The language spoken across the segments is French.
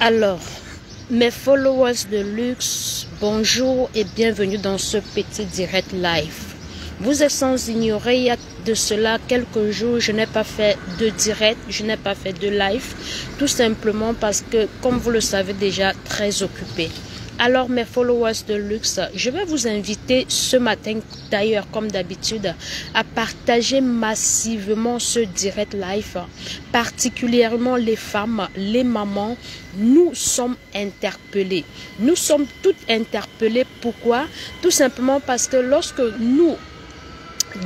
Alors, mes followers de luxe, bonjour et bienvenue dans ce petit direct live. Vous êtes sans ignorer, il y a de cela quelques jours, je n'ai pas fait de direct, je n'ai pas fait de live, tout simplement parce que, comme vous le savez déjà, très occupé. Alors mes followers de luxe, je vais vous inviter ce matin, d'ailleurs comme d'habitude, à partager massivement ce direct live, particulièrement les femmes, les mamans. Nous sommes interpellés. Nous sommes toutes interpellées. Pourquoi? Tout simplement parce que lorsque nous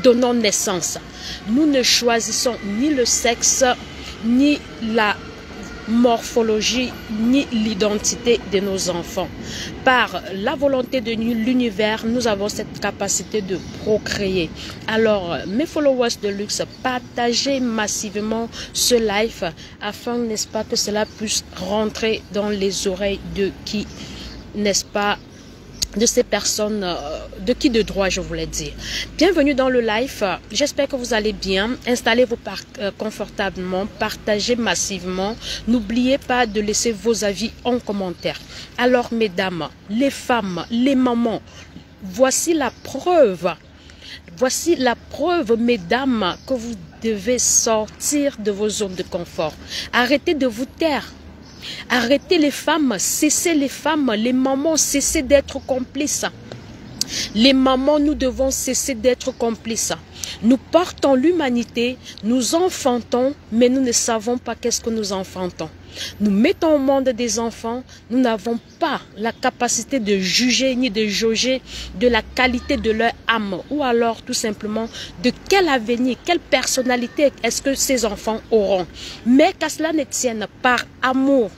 donnons naissance, nous ne choisissons ni le sexe, ni la morphologie, ni l'identité de nos enfants. Par la volonté de l'univers, nous avons cette capacité de procréer. Alors, mes followers de luxe, partagez massivement ce live afin, n'est-ce pas, que cela puisse rentrer dans les oreilles de qui, n'est-ce pas, de ces personnes, de qui de droit je voulais dire. Bienvenue dans le live, j'espère que vous allez bien. Installez-vous confortablement, partagez massivement. N'oubliez pas de laisser vos avis en commentaire. Alors mesdames, les femmes, les mamans, voici la preuve. Voici la preuve, mesdames, que vous devez sortir de vos zones de confort. Arrêtez de vous taire. Arrêtez les femmes, cessez les femmes, les mamans, cessez d'être complices. Les mamans, nous devons cesser d'être complices. Nous portons l'humanité, nous enfantons, mais nous ne savons pas qu'est-ce que nous enfantons. Nous mettons au monde des enfants, nous n'avons pas la capacité de juger ni de jauger de la qualité de leur âme ou alors tout simplement de quel avenir, quelle personnalité est-ce que ces enfants auront. Mais qu'à cela ne tienne, par amour,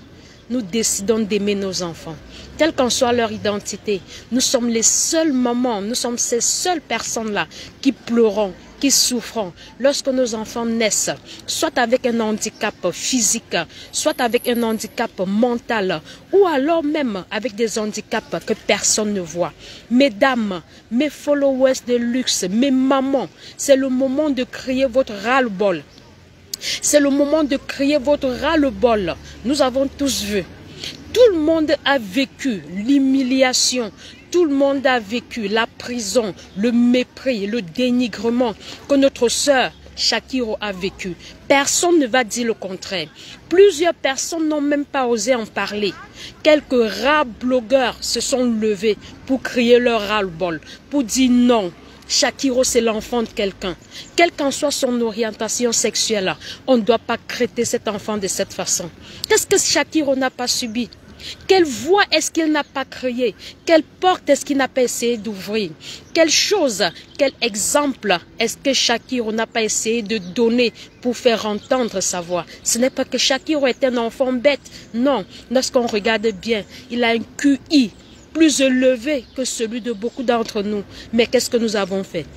nous décidons d'aimer nos enfants. Quelle qu'en soit leur identité, nous sommes les seules mamans, nous sommes ces seules personnes-là qui pleurons, qui souffront lorsque nos enfants naissent, soit avec un handicap physique, soit avec un handicap mental, ou alors même avec des handicaps que personne ne voit. Mesdames, mes followers de luxe, mes mamans, c'est le moment de crier votre ras-le-bol. C'est le moment de crier votre ras-le-bol. Nous avons tous vu. Tout le monde a vécu l'humiliation. Tout le monde a vécu la prison, le mépris, le dénigrement que notre sœur Shakiro a vécu. Personne ne va dire le contraire. Plusieurs personnes n'ont même pas osé en parler. Quelques rares blogueurs se sont levés pour crier leur ras-le-bol, pour dire non. Shakiro, c'est l'enfant de quelqu'un. Quelle qu'en soit son orientation sexuelle, on ne doit pas traiter cet enfant de cette façon. Qu'est-ce que Shakiro n'a pas subi? Quelle voix est-ce qu'il n'a pas créée? Quelle porte est-ce qu'il n'a pas essayé d'ouvrir? Quelle chose, quel exemple est-ce que Shakiro n'a pas essayé de donner pour faire entendre sa voix? Ce n'est pas que Shakiro est un enfant bête. Non, lorsqu'on regarde bien, il a un QI plus élevé que celui de beaucoup d'entre nous. Mais qu'est-ce que nous avons fait?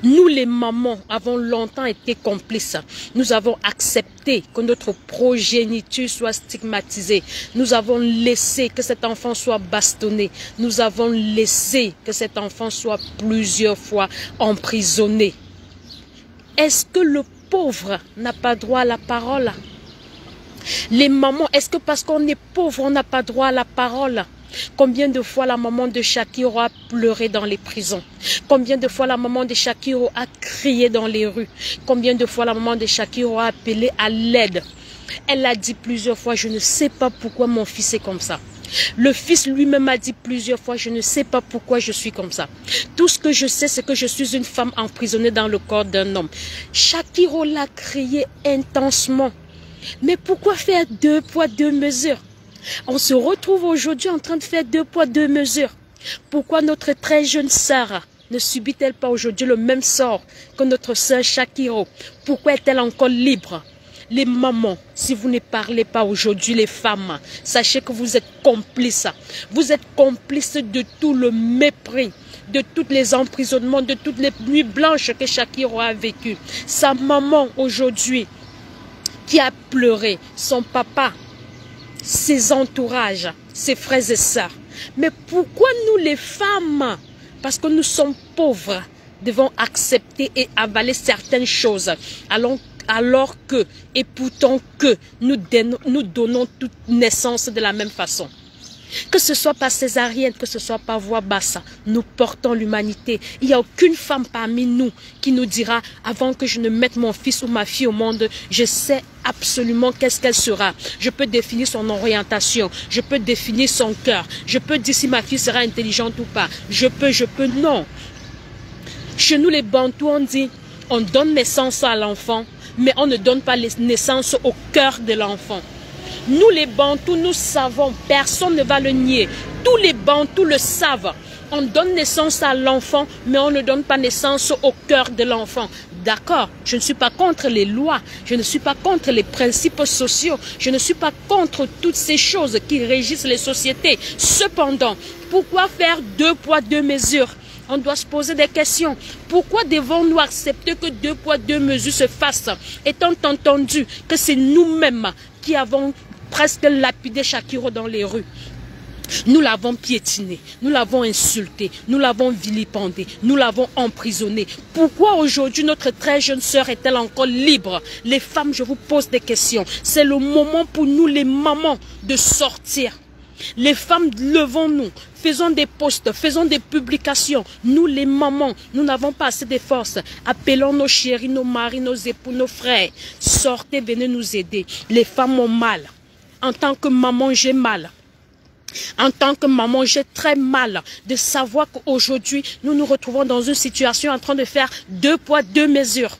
Nous, les mamans, avons longtemps été complices. Nous avons accepté que notre progéniture soit stigmatisée. Nous avons laissé que cet enfant soit bastonné. Nous avons laissé que cet enfant soit plusieurs fois emprisonné. Est-ce que le pauvre n'a pas droit à la parole? Les mamans, est-ce que parce qu'on est pauvre, on n'a pas droit à la parole? Combien de fois la maman de Shakiro a pleuré dans les prisons? Combien de fois la maman de Shakiro a crié dans les rues? Combien de fois la maman de Shakiro a appelé à l'aide? Elle a dit plusieurs fois, je ne sais pas pourquoi mon fils est comme ça. Le fils lui-même a dit plusieurs fois, je ne sais pas pourquoi je suis comme ça. Tout ce que je sais, c'est que je suis une femme emprisonnée dans le corps d'un homme. Shakiro l'a crié intensement. Mais pourquoi faire deux poids, deux mesures? On se retrouve aujourd'hui en train de faire deux poids, deux mesures. Pourquoi notre très jeune sœur ne subit-elle pas aujourd'hui le même sort que notre sœur Shakiro? Pourquoi est-elle encore libre? Les mamans, si vous ne parlez pas aujourd'hui, les femmes, sachez que vous êtes complices. Vous êtes complices de tout le mépris, de tous les emprisonnements, de toutes les nuits blanches que Shakiro a vécues. Sa maman aujourd'hui qui a pleuré, son papa, ses entourages, ses frères et sœurs. Mais pourquoi nous les femmes, parce que nous sommes pauvres, devons accepter et avaler certaines choses, alors alors que, et pourtant que, nous donnons toute naissance de la même façon. Que ce soit par césarienne, que ce soit par voie basse, nous portons l'humanité. Il n'y a aucune femme parmi nous qui nous dira, avant que je ne mette mon fils ou ma fille au monde, je sais absolument qu'est-ce qu'elle sera. Je peux définir son orientation, je peux définir son cœur, je peux dire si ma fille sera intelligente ou pas. Je peux, non. Chez nous les Bantous, on dit, on donne naissance à l'enfant, mais on ne donne pas naissance au cœur de l'enfant. Nous les Bantous, nous savons, personne ne va le nier. Tous les Bantous le savent. On donne naissance à l'enfant, mais on ne donne pas naissance au cœur de l'enfant. D'accord, je ne suis pas contre les lois, je ne suis pas contre les principes sociaux, je ne suis pas contre toutes ces choses qui régissent les sociétés. Cependant, pourquoi faire 2 poids 2 mesures? On doit se poser des questions. Pourquoi devons-nous accepter que 2 poids 2 mesures se fassent, étant entendu que c'est nous-mêmes qui avons presque lapidé Shakiro dans les rues? Nous l'avons piétiné, nous l'avons insulté, nous l'avons vilipendé, nous l'avons emprisonné. Pourquoi aujourd'hui notre très jeune sœur est-elle encore libre? Les femmes, je vous pose des questions. C'est le moment pour nous les mamans de sortir. Les femmes, levons-nous, faisons des posts, faisons des publications. Nous les mamans, nous n'avons pas assez de force. Appelons nos chéris, nos maris, nos époux, nos frères. Sortez, venez nous aider. Les femmes ont mal. En tant que maman, j'ai mal. En tant que maman, j'ai très mal de savoir qu'aujourd'hui, nous nous retrouvons dans une situation en train de faire 2 poids 2 mesures.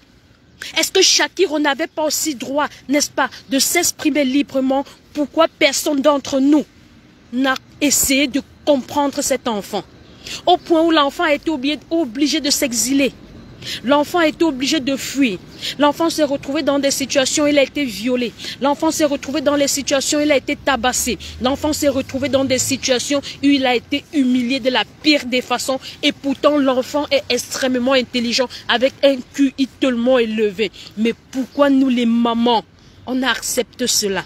Est-ce que Shakiro n'avait pas aussi droit, n'est-ce pas, de s'exprimer librement? Pourquoi personne d'entre nous n'a essayé de comprendre cet enfant? Au point où l'enfant a été obligé de s'exiler. L'enfant a été obligé de fuir. L'enfant s'est retrouvé dans des situations où il a été violé. L'enfant s'est retrouvé dans les situations où il a été tabassé. L'enfant s'est retrouvé dans des situations où il a été humilié de la pire des façons. Et pourtant, l'enfant est extrêmement intelligent, avec un QI tellement élevé. Mais pourquoi nous, les mamans, on accepte cela?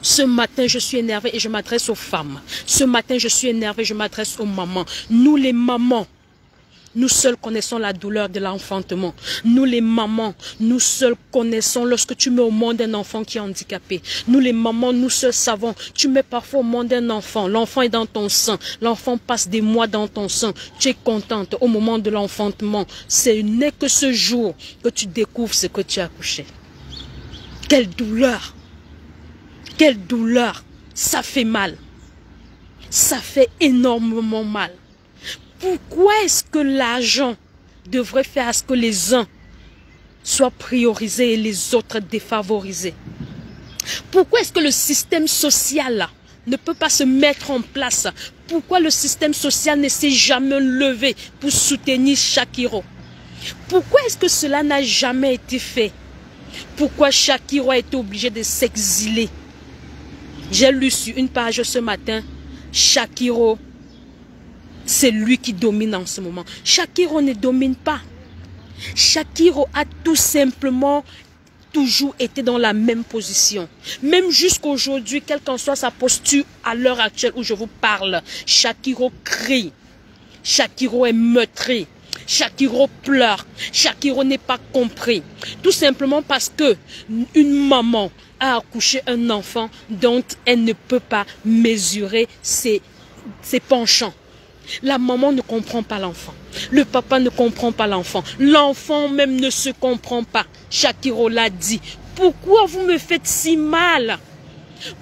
Ce matin, je suis énervée et je m'adresse aux femmes. Ce matin, je suis énervée et je m'adresse aux mamans. Nous, les mamans, nous seuls connaissons la douleur de l'enfantement. Nous les mamans, nous seuls connaissons lorsque tu mets au monde un enfant qui est handicapé. Nous les mamans, nous seuls savons. Tu mets parfois au monde un enfant. L'enfant est dans ton sein. L'enfant passe des mois dans ton sein. Tu es contente au moment de l'enfantement. Ce n'est que ce jour que tu découvres ce que tu as accouché. Quelle douleur! Quelle douleur! Ça fait mal. Ça fait énormément mal. Pourquoi est-ce que l'argent devrait faire à ce que les uns soient priorisés et les autres défavorisés? Pourquoi est-ce que le système social là, ne peut pas se mettre en place? Pourquoi le système social ne s'est jamais levé pour soutenir Shakiro? Pourquoi est-ce que cela n'a jamais été fait? Pourquoi Shakiro a été obligé de s'exiler? J'ai lu sur une page ce matin, Shakiro, c'est lui qui domine en ce moment. Shakiro ne domine pas. Shakiro a tout simplement toujours été dans la même position. Même jusqu'aujourd'hui, quelle qu'en soit sa posture à l'heure actuelle où je vous parle, Shakiro crie. Shakiro est meurtri. Shakiro pleure. Shakiro n'est pas compris. Tout simplement parce que une maman a accouché un enfant dont elle ne peut pas mesurer ses penchants. La maman ne comprend pas l'enfant. Le papa ne comprend pas l'enfant. L'enfant même ne se comprend pas. Shakiro l'a dit. Pourquoi vous me faites si mal?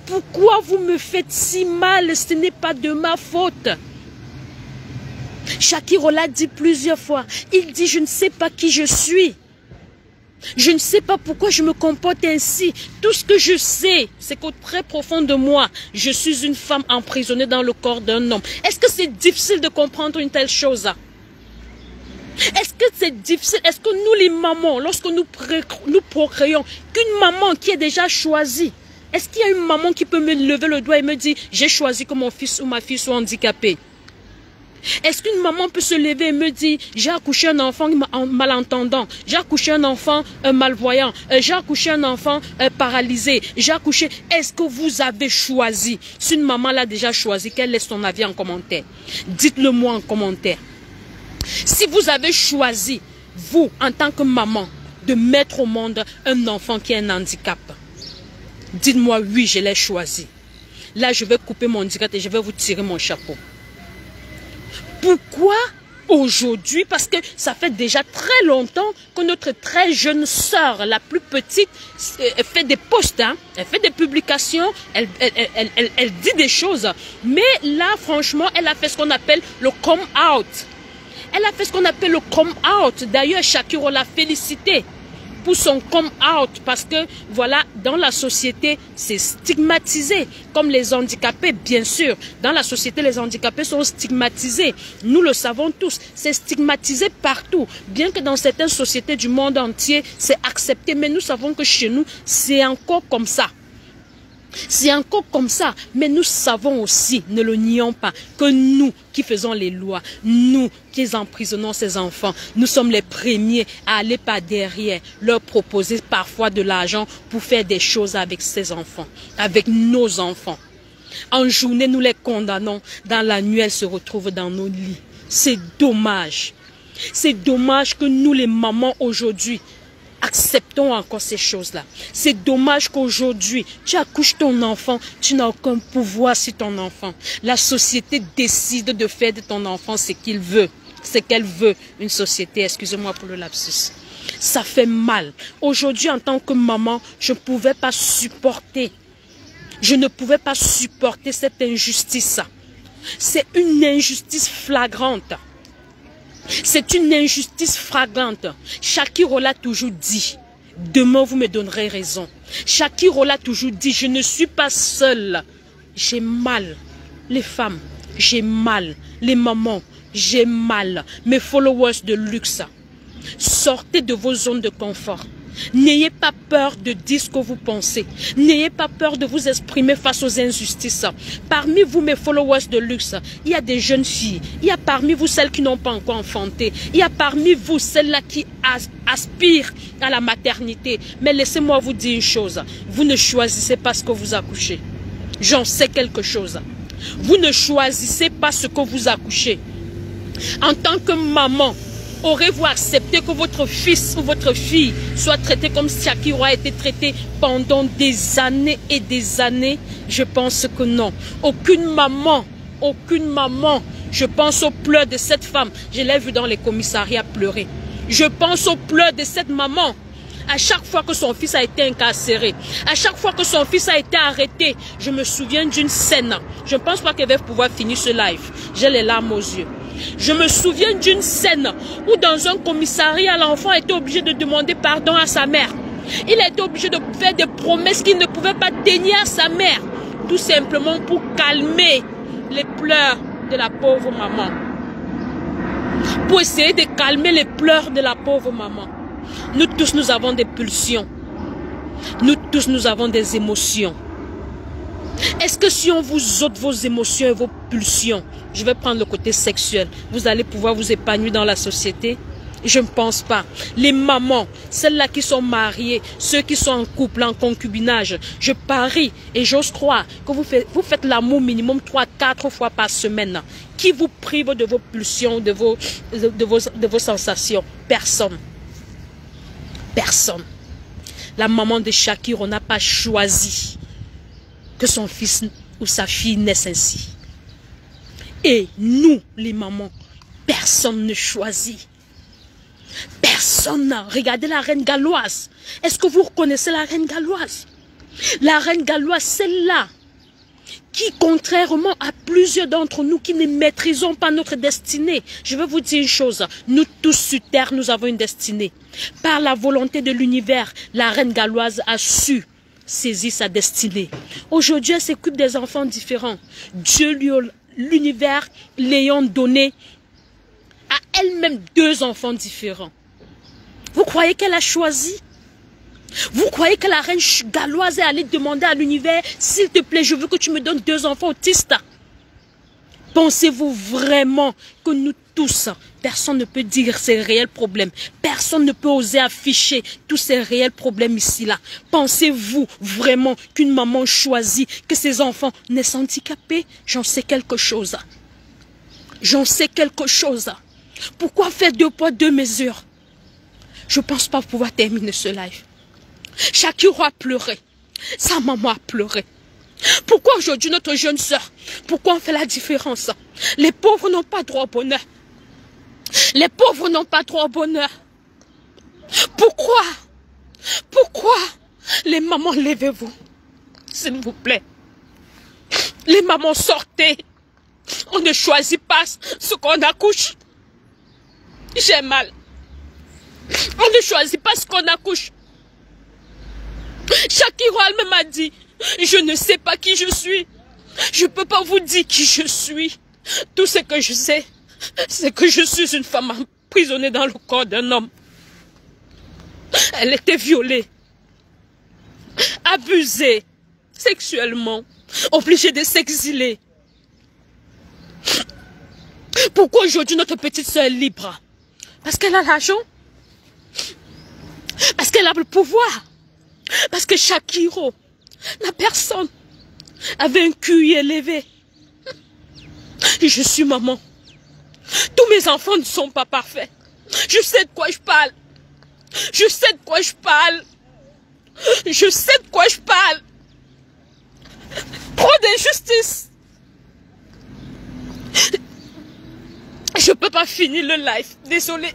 Pourquoi vous me faites si mal? Ce n'est pas de ma faute. Shakiro l'a dit plusieurs fois. Il dit, je ne sais pas qui je suis. Je ne sais pas pourquoi je me comporte ainsi. Tout ce que je sais, c'est qu'au très profond de moi, je suis une femme emprisonnée dans le corps d'un homme. Est-ce que c'est difficile de comprendre une telle chose? Est-ce que c'est difficile? Est-ce que nous les mamans, lorsque nous procréons, qu'une maman qui est déjà choisie, est-ce qu'il y a une maman qui peut me lever le doigt et me dire, j'ai choisi que mon fils ou ma fille soit handicapé? Est-ce qu'une maman peut se lever et me dire, j'ai accouché un enfant malentendant, j'ai accouché un enfant malvoyant, j'ai accouché un enfant paralysé, j'ai accouché... Est-ce que vous avez choisi? Si une maman l'a déjà choisi, quel est son avis en commentaire? Dites-le moi en commentaire. Si vous avez choisi, vous, en tant que maman, de mettre au monde un enfant qui a un handicap? Dites-moi oui, je l'ai choisi. Là, je vais couper mon direct et je vais vous tirer mon chapeau. Pourquoi aujourd'hui? Parce que ça fait déjà très longtemps que notre très jeune sœur, la plus petite, fait des posts, hein, elle fait des publications, elle dit des choses. Mais là, franchement, elle a fait ce qu'on appelle le come out. Elle a fait ce qu'on appelle le come out. D'ailleurs, Shakiro l'a félicité pour son come out parce que, voilà, dans la société, c'est stigmatisé. Comme les handicapés, bien sûr. Dans la société, les handicapés sont stigmatisés. Nous le savons tous. C'est stigmatisé partout. Bien que dans certaines sociétés du monde entier, c'est accepté. Mais nous savons que chez nous, c'est encore comme ça. C'est encore comme ça, mais nous savons aussi, ne le nions pas, que nous qui faisons les lois, nous qui emprisonnons ces enfants, nous sommes les premiers à aller par derrière, leur proposer parfois de l'argent pour faire des choses avec ces enfants, avec nos enfants. En journée, nous les condamnons, dans la nuit, elles se retrouvent dans nos lits. C'est dommage. C'est dommage que nous, les mamans, aujourd'hui, acceptons encore ces choses-là. C'est dommage qu'aujourd'hui, tu accouches ton enfant, tu n'as aucun pouvoir sur ton enfant. La société décide de faire de ton enfant ce qu'il veut, ce qu'elle veut. Une société, excusez-moi pour le lapsus. Ça fait mal. Aujourd'hui, en tant que maman, je ne pouvais pas supporter. Je ne pouvais pas supporter cette injustice. C'est une injustice flagrante. C'est une injustice flagrante. Shakiro l'a toujours dit. Demain, vous me donnerez raison. Shakiro l'a toujours dit. Je ne suis pas seule. J'ai mal. Les femmes, j'ai mal. Les mamans, j'ai mal. Mes followers de luxe. Sortez de vos zones de confort. N'ayez pas peur de dire ce que vous pensez. N'ayez pas peur de vous exprimer face aux injustices. Parmi vous, mes followers de luxe, il y a des jeunes filles. Il y a parmi vous celles qui n'ont pas encore enfanté. Il y a parmi vous celles-là qui aspirent à la maternité. Mais laissez-moi vous dire une chose. Vous ne choisissez pas ce que vous accouchez. J'en sais quelque chose. Vous ne choisissez pas ce que vous accouchez. En tant que maman, aurez-vous accepté que votre fils ou votre fille soit traité comme Shakiro a été traité pendant des années et des années? Je pense que non. Aucune maman, je pense aux pleurs de cette femme. Je l'ai vu dans les commissariats pleurer. Je pense aux pleurs de cette maman. À chaque fois que son fils a été incarcéré, à chaque fois que son fils a été arrêté, je me souviens d'une scène. Je ne pense pas qu'elle va pouvoir finir ce live. J'ai les larmes aux yeux. Je me souviens d'une scène où dans un commissariat, l'enfant était obligé de demander pardon à sa mère. Il a été obligé de faire des promesses qu'il ne pouvait pas dénier à sa mère. Tout simplement pour calmer les pleurs de la pauvre maman. Pour essayer de calmer les pleurs de la pauvre maman. Nous tous, nous avons des pulsions. Nous tous, nous avons des émotions. Est-ce que si on vous ôte vos émotions et vos pulsions, je vais prendre le côté sexuel, vous allez pouvoir vous épanouir dans la société? Je ne pense pas. Les mamans, celles-là qui sont mariées, ceux qui sont en couple, en concubinage, je parie et j'ose croire que vous faites l'amour minimum 3-4 fois par semaine. Qui vous prive de vos pulsions, de vos sensations? Personne. Personne. La maman de Shakiro n'a pas choisi que son fils ou sa fille naisse ainsi. Et nous, les mamans, personne ne choisit. Personne. Regardez la reine galloise. Est-ce que vous reconnaissez la reine galloise? La reine galloise, celle-là, qui, contrairement à plusieurs d'entre nous qui ne maîtrisons pas notre destinée, je vais vous dire une chose, nous tous sur terre, nous avons une destinée. Par la volonté de l'univers, la reine galloise a su saisir sa destinée. Aujourd'hui, elle s'occupe des enfants différents. Dieu, l'univers, l'ayant donné à elle-même 2 enfants différents. Vous croyez qu'elle a choisi? Vous croyez que la reine galloise est allée demander à l'univers, s'il te plaît, je veux que tu me donnes 2 enfants autistes? Pensez-vous vraiment que nous tous, personne ne peut dire ces réels problèmes, personne ne peut oser afficher tous ces réels problèmes ici-là? Pensez-vous vraiment qu'une maman choisit que ses enfants naissent handicapés? J'en sais quelque chose. J'en sais quelque chose. Pourquoi faire 2 poids 2 mesures? Je ne pense pas pouvoir terminer ce live. Shakiro a pleuré. Sa maman a pleuré. Pourquoi aujourd'hui notre jeune sœur, pourquoi on fait la différence? Les pauvres n'ont pas droit au bonheur. Les pauvres n'ont pas droit au bonheur. Pourquoi? Pourquoi? Les mamans, levez-vous. S'il vous plaît. Les mamans, sortez. On ne choisit pas ce qu'on accouche. J'ai mal. On ne choisit pas ce qu'on accouche. Shakiro elle-même a dit, je ne sais pas qui je suis. Je ne peux pas vous dire qui je suis. Tout ce que je sais, c'est que je suis une femme emprisonnée dans le corps d'un homme. Elle était violée, abusée sexuellement, obligée de s'exiler. Pourquoi aujourd'hui notre petite soeur est libre? Parce qu'elle a l'argent. Parce qu'elle a le pouvoir. Parce que Shakiro, la personne, avait un QI élevé. Et je suis maman. Tous mes enfants ne sont pas parfaits. Je sais de quoi je parle. Je sais de quoi je parle. Je sais de quoi je parle. Trop d'injustice. Je ne peux pas finir le live. Désolée.